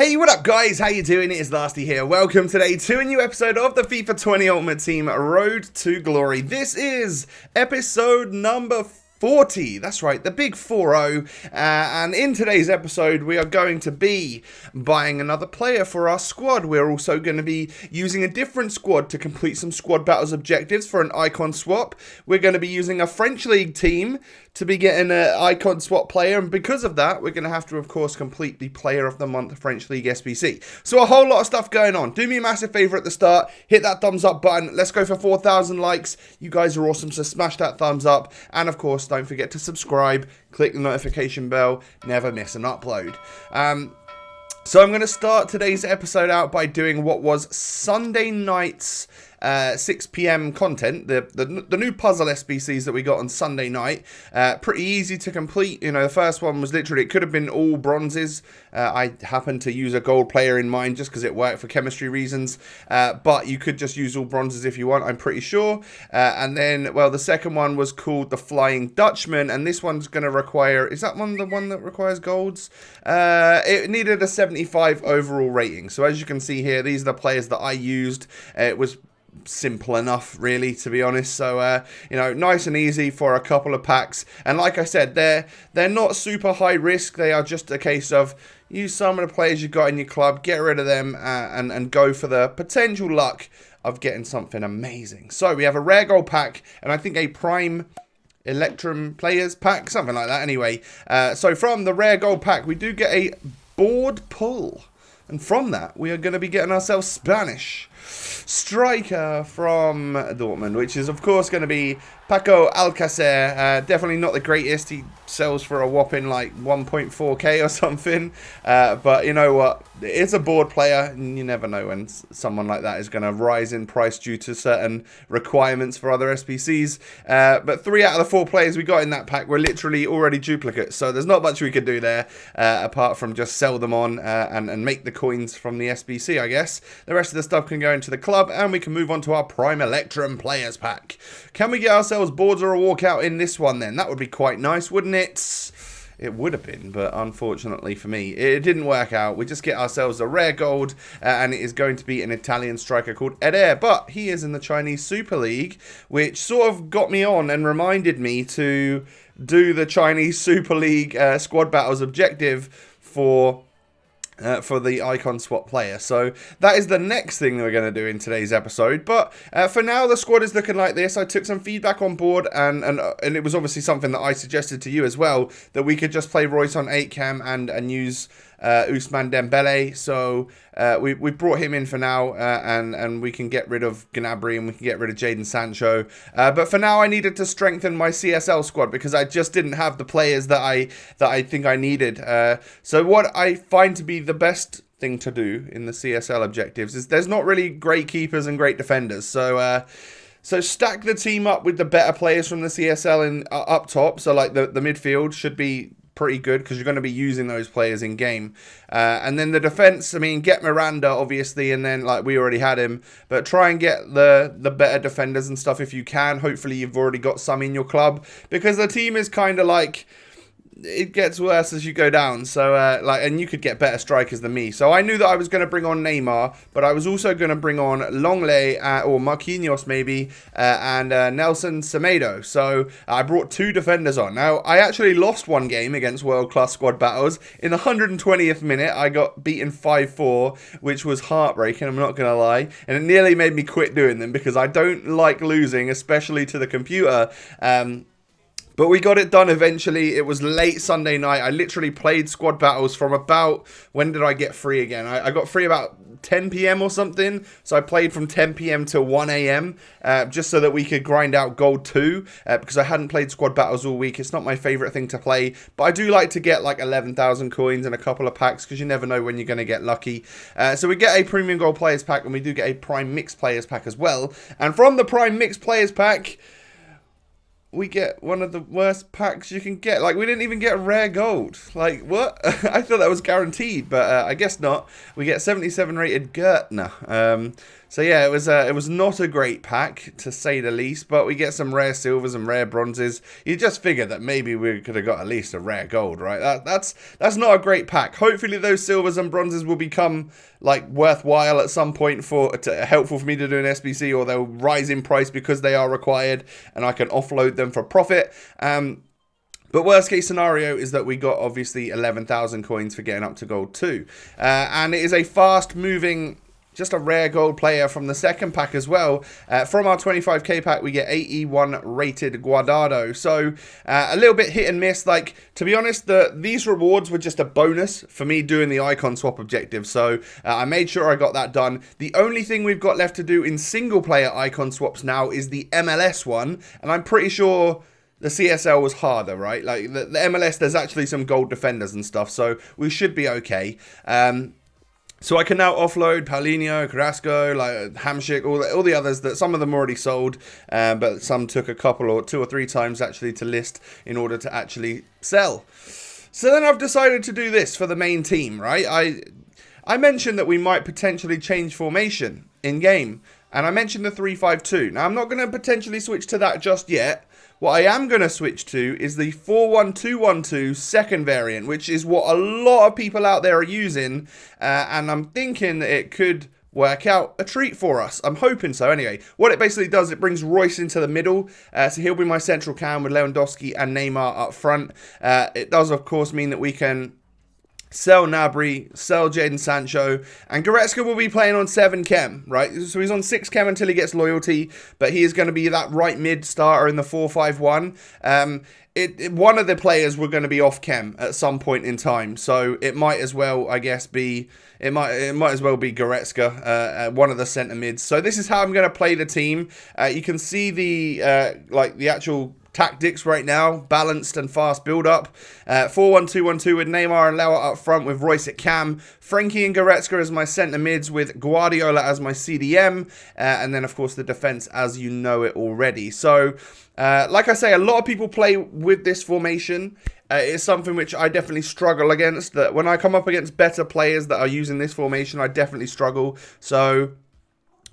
Hey, what up guys? How you doing? It is Lasty here. Welcome today to a new episode of the FIFA 20 Ultimate Team Road to Glory. This is episode number 40. That's right, the big 4-0. And in today's episode, we are going to be buying another player for our squad. We're also going to be using a different squad to complete some squad battles objectives for an icon swap. We're going to be using a French League team to be getting an icon swap player, and because of that, we're going to have to, of course, complete the Player of the Month French League SBC. So a whole lot of stuff going on. Do me a massive favor at the start, hit that thumbs up button. Let's go for 4,000 likes. You guys are awesome, so smash that thumbs up. And of course, don't forget to subscribe, click the notification bell, never miss an upload. So I'm going to start today's episode out by doing what was Sunday night's 6 PM content, the new puzzle SBCs that we got on Sunday night. Pretty easy to complete. You know, the first one was literally, it could have been all bronzes. I happened to use a gold player in mind just because it worked for chemistry reasons. But you could just use all bronzes if you want, I'm pretty sure. And then, well, the second one was called the Flying Dutchman, and this one's going to require, is that one the one that requires golds? It needed a 75 overall rating. So as you can see here, these are the players that I used. It was simple enough, really, to be honest. So you know, nice and easy for a couple of packs. And like I said, they're not super high risk. They are just a case of use some of the players you've got in your club, get rid of them, and go for the potential luck of getting something amazing. So we have a rare gold pack, and I think a prime Electrum players pack, something like that. Anyway, so from the rare gold pack, we do get a board pull. And from that, we are going to be getting ourselves Spanish striker from Dortmund, which is, of course, going to be Paco Alcacer. Definitely not the greatest. He sells for a whopping like 1.4k or something. But you know what? It's a board player, and you never know when someone like that is going to rise in price due to certain requirements for other SBCs. But 3 out of the 4 players we got in that pack were literally already duplicates. So there's not much we could do there apart from just sell them on and make the coins from the SBC, I guess. The rest of the stuff can go into the club, and we can move on to our Prime Electrum Players Pack. Can we get ourselves boards or a walkout in this one then? That would be quite nice, wouldn't it? It would have been, but unfortunately for me, it didn't work out. We just get ourselves a rare gold, and it is going to be an Italian striker called Eder, but he is in the Chinese Super League, which sort of got me on and reminded me to do the Chinese Super League squad battles objective for the icon swap player. So that is the next thing that we're going to do in today's episode. But for now, the squad is looking like this. I took some feedback on board, and it was obviously something that I suggested to you as well, that we could just play Royce on 8 cam and use Ousmane Dembele. So we brought him in for now, and we can get rid of Gnabry and we can get rid of Jadon Sancho. But for now, I needed to strengthen my CSL squad because I just didn't have the players that I think I needed. So what I find to be the best thing to do in the CSL objectives is there's not really great keepers and great defenders. So stack the team up with the better players from the CSL in up top. So like the midfield should be pretty good because you're going to be using those players in game. And then the defense, I mean, get Miranda obviously, and then like we already had him, but try and get the better defenders and stuff if you can. Hopefully you've already got some in your club, because the team is kind of like, it gets worse as you go down. So and you could get better strikers than me. So I knew that I was going to bring on Neymar, but I was also going to bring on Longley or Marquinhos maybe, and Nelson Semedo. So I brought 2 defenders on. Now I actually lost one game against World Class Squad Battles. In the 120th minute, I got beaten 5-4, which was heartbreaking, I'm not going to lie. And it nearly made me quit doing them because I don't like losing, especially to the computer. But we got it done eventually. It was late Sunday night. I literally played squad battles from about, when did I get free again? I got free about 10 PM or something. So I played from 10 PM till 1 AM just so that we could grind out gold 2 because I hadn't played squad battles all week. It's not my favorite thing to play, but I do like to get like 11,000 coins and a couple of packs because you never know when you're going to get lucky. So we get a premium gold players pack, and we do get a prime mixed players pack as well. And from the prime mixed players pack, we get one of the worst packs you can get. Like, we didn't even get rare gold. Like, what? I thought that was guaranteed, but I guess not. We get 77 rated Gertner. So yeah, it was not a great pack, to say the least, but we get some rare silvers and rare bronzes. You just figure that maybe we could have got at least a rare gold, right? That's not a great pack. Hopefully those silvers and bronzes will become, like, worthwhile at some point helpful for me to do an SBC, or they'll rise in price because they are required and I can offload them for profit. But worst case scenario is that we got obviously 11,000 coins for getting up to gold 2. And it is a fast moving, just a rare gold player from the second pack as well. From our 25k pack, we get 81 rated Guardado. So a little bit hit and miss. Like, to be honest, these rewards were just a bonus for me doing the icon swap objective. So I made sure I got that done. The only thing we've got left to do in single player icon swaps now is the MLS one. And I'm pretty sure the CSL was harder, right? Like the MLS, there's actually some gold defenders and stuff. So we should be okay. So I can now offload Paulinho, Carrasco, like Hamsik, all the others that some of them already sold, but some took a couple or 2 or 3 times actually to list in order to actually sell. So then I've decided to do this for the main team, right? I mentioned that we might potentially change formation in game, and I mentioned the 3-5-2. Now I'm not going to potentially switch to that just yet. What I am going to switch to is the 4-1-2-1-2 second variant, which is what a lot of people out there are using, and I'm thinking that it could work out a treat for us. I'm hoping so anyway. What it basically does, it brings Royce into the middle, so he'll be my central cam with Lewandowski and Neymar up front. It does, of course, mean that we can sell Gnabry, sell Jadon Sancho, and Goretzka will be playing on 7 chem, right? So he's on 6 chem until he gets loyalty, but he is going to be that right mid starter in the 4-5-1. One of the players were going to be off chem at some point in time, so it might as well, I guess, be it might as well be Goretzka, one of the centre mids. So this is how I'm going to play the team. You can see the actual tactics right now, balanced and fast build up. 4-1-2-1-2 with Neymar and Lewa up front with Royce at cam. Frankie and Goretzka as my centre mids with Guardiola as my CDM. And then, of course, the defence as you know it already. So, like I say, a lot of people play with this formation. It's something which I definitely struggle against. That when I come up against better players that are using this formation, I definitely struggle. So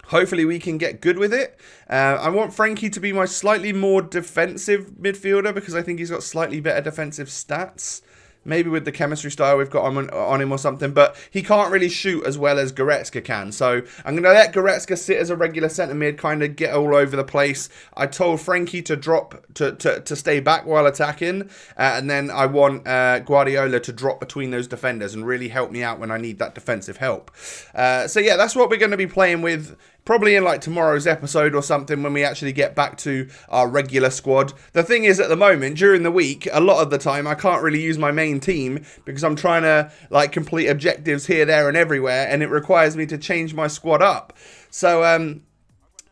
hopefully we can get good with it. I want Frankie to be my slightly more defensive midfielder because I think he's got slightly better defensive stats. Maybe with the chemistry style we've got on him or something. But he can't really shoot as well as Goretzka can. So I'm going to let Goretzka sit as a regular centre mid, kind of get all over the place. I told Frankie to drop, to stay back while attacking. And then I want Guardiola to drop between those defenders and really help me out when I need that defensive help. So yeah, that's what we're going to be playing with. Probably in like tomorrow's episode or something when we actually get back to our regular squad. The thing is, at the moment, during the week, a lot of the time, I can't really use my main team because I'm trying to like complete objectives here, there and everywhere, and it requires me to change my squad up. So,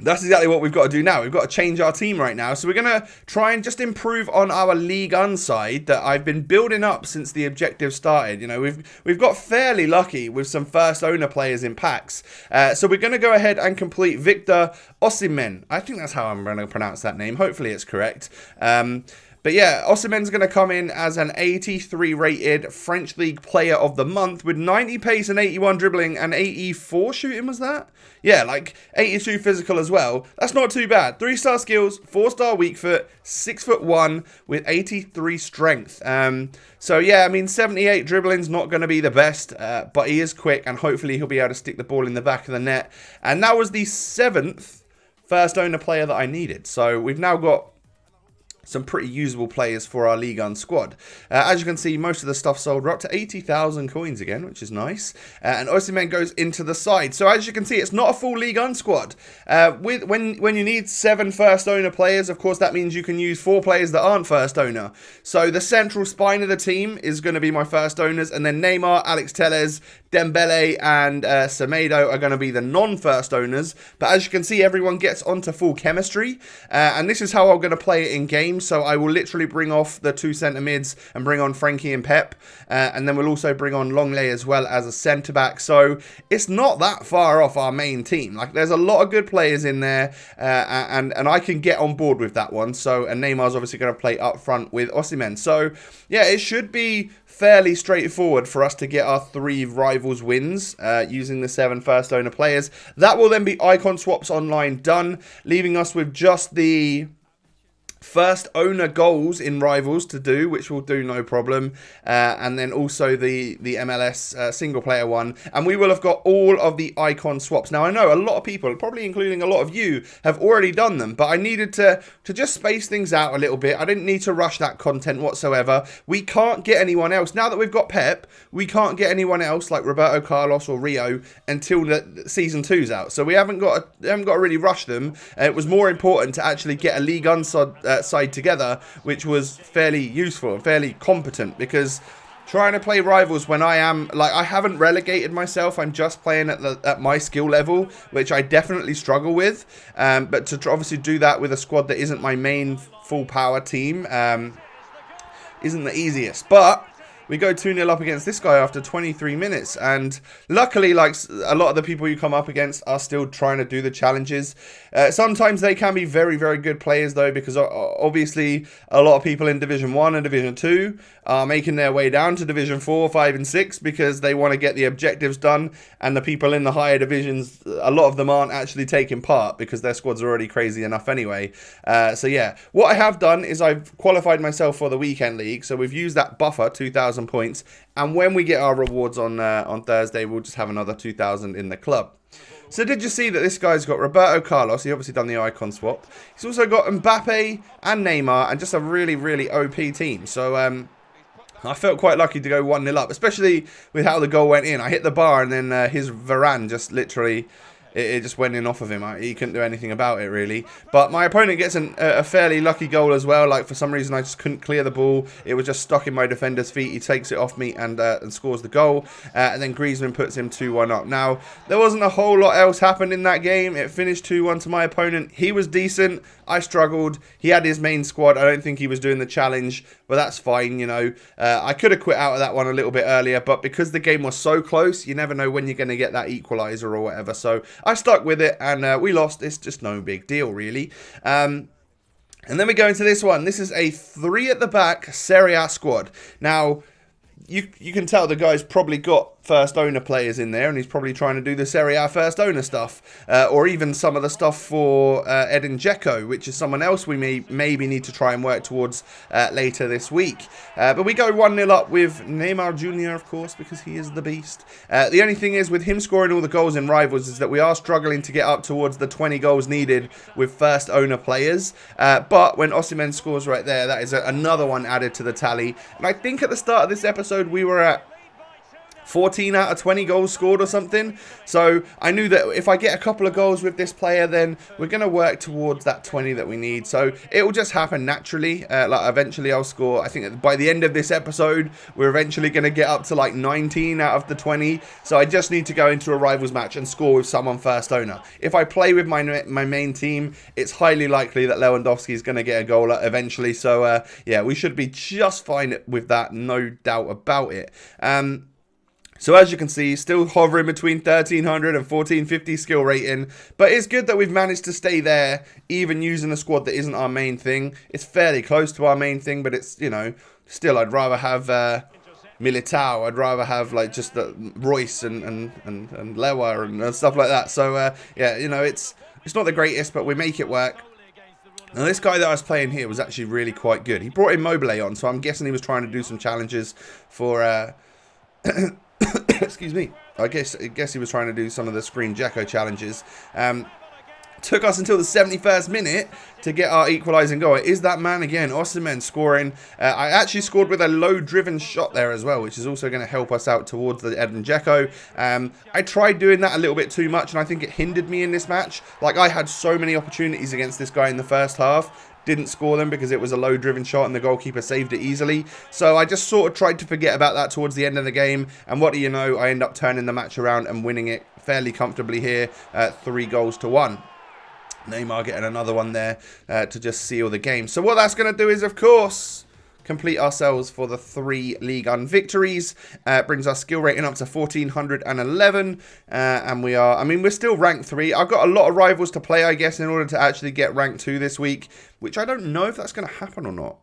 that's exactly what we've got to do now. We've got to change our team right now. So we're going to try and just improve on our Ligue 1 side that I've been building up since the objective started. You know, we've got fairly lucky with some first owner players in packs. So we're going to go ahead and complete Victor Osimehn. I think that's how I'm going to pronounce that name. Hopefully it's correct. But yeah, Osimhen's going to come in as an 83 rated French League player of the month with 90 pace and 81 dribbling and 84 shooting, was that? Yeah, like 82 physical as well. That's not too bad. 3-star skills, 4-star weak foot, 6'1" with 83 strength. So yeah, I mean 78 dribbling's not going to be the best, but he is quick and hopefully he'll be able to stick the ball in the back of the net. And that was the 7th first owner player that I needed. So we've now got some pretty usable players for our Ligue 1 squad. As you can see, most of the stuff sold. We're up to 80,000 coins again, which is nice. And Osimehn goes into the side. So as you can see, it's not a full Ligue 1 squad. When you need 7 first owner players, of course, that means you can use 4 players that aren't first owner. So the central spine of the team is going to be my first owners. And then Neymar, Alex Telles, Dembele and Semedo are going to be the non-first owners. But as you can see, everyone gets onto full chemistry. And this is how I'm going to play it in game. game, so I will literally bring off the 2 centre mids and bring on Frankie and Pep, and then we'll also bring on Longley as well as a centre back. So it's not that far off our main team. Like, there's a lot of good players in there, and I can get on board with that one. So, and Neymar's obviously going to play up front with Osimehn. So yeah, it should be fairly straightforward for us to get our 3 rivals wins using the 7 first owner players. That will then be icon swaps online done, leaving us with just the first owner goals in rivals to do, which will do no problem, and then also the MLS single player one, and we will have got all of the icon swaps. Now, I know a lot of people, probably including a lot of you, have already done them, but I needed to just space things out a little bit. I didn't need to rush that content whatsoever. We can't get anyone else now that we've got Pep. We can't get anyone else like Roberto Carlos or Rio until the season 2's out, so we haven't got to really rush them. It was more important to actually get a Ligue 1 side together, which was fairly useful and fairly competent, because trying to play rivals when I haven't relegated myself, I'm just playing at my skill level, which I definitely struggle with, but to obviously do that with a squad that isn't my main full power team isn't the easiest. But we go 2-0 up against this guy after 23 minutes. And luckily, like, a lot of the people you come up against are still trying to do the challenges. Sometimes they can be very, very good players, though, because obviously a lot of people in Division 1 and Division 2 are making their way down to Division 4, 5 and 6 because they want to get the objectives done. And the people in the higher divisions, a lot of them aren't actually taking part because their squads are already crazy enough anyway. So yeah, what I have done is I've qualified myself for the weekend league. So we've used that buffer, 2,000 points, and when we get our rewards on Thursday, we'll just have another 2,000 in the club. So did you see that this guy's got Roberto Carlos? He obviously done the icon swap. He's also got Mbappe and Neymar, and just a really, really OP team. So I felt quite lucky to go 1-0 up, especially with how the goal went in. I hit the bar, and then his Varane just literally, it just went in off of him. He couldn't do anything about it, really. But my opponent gets a fairly lucky goal as well. Like, for some reason, I just couldn't clear the ball. It was just stuck in my defender's feet. He takes it off me and scores the goal. And then Griezmann puts him 2-1 up. Now, there wasn't a whole lot else happened in that game. It finished 2-1 to my opponent. He was decent. I struggled. He had his main squad. I don't think he was doing the challenge, but that's fine, you know. I could have quit out of that one a little bit earlier, but because the game was so close, you never know when you're going to get that equaliser or whatever. So I stuck with it, and we lost. It's just no big deal, really. And then we go into this one. This is a 3 at the back Serie A squad. Now, you can tell the guy's probably got first owner players in there, and he's probably trying to do the Serie A first owner stuff, or even some of the stuff for Edin Dzeko, which is someone else we maybe need to try and work towards later this week. But we go 1-0 up with Neymar Jr., of course, because he is the beast. The only thing is, with him scoring all the goals in rivals, is that we are struggling to get up towards the 20 goals needed with first owner players. But when Osimehn scores right there, that is another one added to the tally. And I think at the start of this episode, we were at 14 out of 20 goals scored or something. So I knew that if I get a couple of goals with this player, then we're going to work towards that 20 that we need. So it will just happen naturally. Like, eventually I'll score. I think by the end of this episode, we're eventually going to get up to like 19 out of the 20. So I just need to go into a rivals match and score with someone first owner. If I play with my main team, it's highly likely that Lewandowski is going to get a goal eventually. So yeah, we should be just fine with that. No doubt about it. So as you can see, still hovering between 1300 and 1450 skill rating. But it's good that we've managed to stay there, even using a squad that isn't our main thing. It's fairly close to our main thing, but it's, you know, still I'd rather have Militao. I'd rather have like just Royce and Lewa and stuff like that. So yeah, you know, it's not the greatest, but we make it work. Now, this guy that I was playing here was actually really quite good. He brought Immobile on, so I'm guessing he was trying to do some challenges for... excuse me. I guess he was trying to do some of the Screen Dzeko challenges. Took us until the 71st minute to get our equalising goal. It is that man again, Osimehn, scoring. I actually scored with a low-driven shot there as well, which is also going to help us out towards the Edin Dzeko. I tried doing that a little bit too much, and I think it hindered me in this match. Like, I had so many opportunities against this guy in the first half. Didn't score them because it was a low-driven shot and the goalkeeper saved it easily. So I just sort of tried to forget about that towards the end of the game. And what do you know? I end up turning the match around and winning it fairly comfortably here, 3-1. Neymar getting another one there to just seal the game. So what that's going to do is, of course, complete ourselves for the 3 Ligue 1 victories. Brings our skill rating up to 1411. And we are, I mean, we're still ranked 3. I've got a lot of rivals to play, I guess, in order to actually get ranked 2 this week, which I don't know if that's going to happen or not.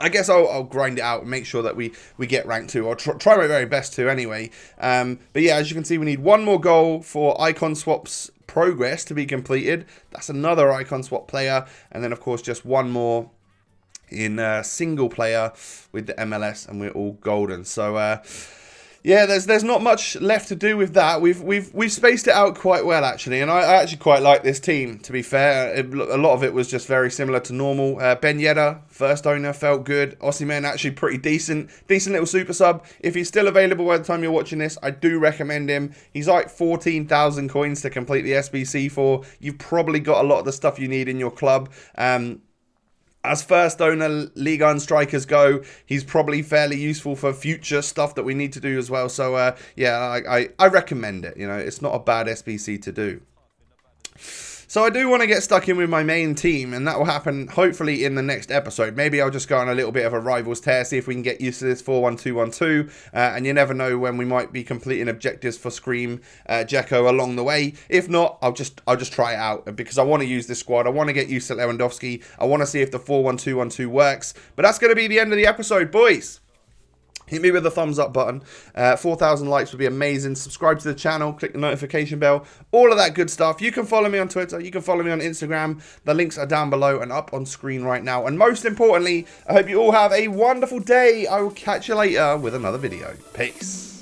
I guess I'll grind it out and make sure that we get ranked 2. I'll try my very best to anyway. But yeah, as you can see, we need 1 more goal for icon swaps progress to be completed. That's another icon swap player. And then, of course, just 1 more in single player with the MLS, and we're all golden. So yeah, there's not much left to do with that. We've spaced it out quite well, actually, and I actually quite like this team, to be fair. A lot of it was just very similar to normal. Ben Yedder, first owner, felt good. Osimehn, actually pretty decent little super sub. If he's still available by the time you're watching this, I do recommend him. He's like 14,000 coins to complete the SBC for. You've probably got a lot of the stuff you need in your club. As first owner Ligue 1 strikers go, he's probably fairly useful for future stuff that we need to do as well. So, yeah, I recommend it. You know, it's not a bad SBC to do. So I do want to get stuck in with my main team, and that will happen hopefully in the next episode. Maybe I'll just go on a little bit of a rivals tear, see if we can get used to this 4-1-2-1-2, and you never know when we might be completing objectives for Scream Dzeko along the way. If not, I'll just try it out, because I want to use this squad. I want to get used to Lewandowski. I want to see if the 4-1-2-1-2 works. But that's going to be the end of the episode, boys. Hit me with the thumbs up button. 4,000 likes would be amazing. Subscribe to the channel. Click the notification bell. All of that good stuff. You can follow me on Twitter. You can follow me on Instagram. The links are down below and up on screen right now. And most importantly, I hope you all have a wonderful day. I will catch you later with another video. Peace.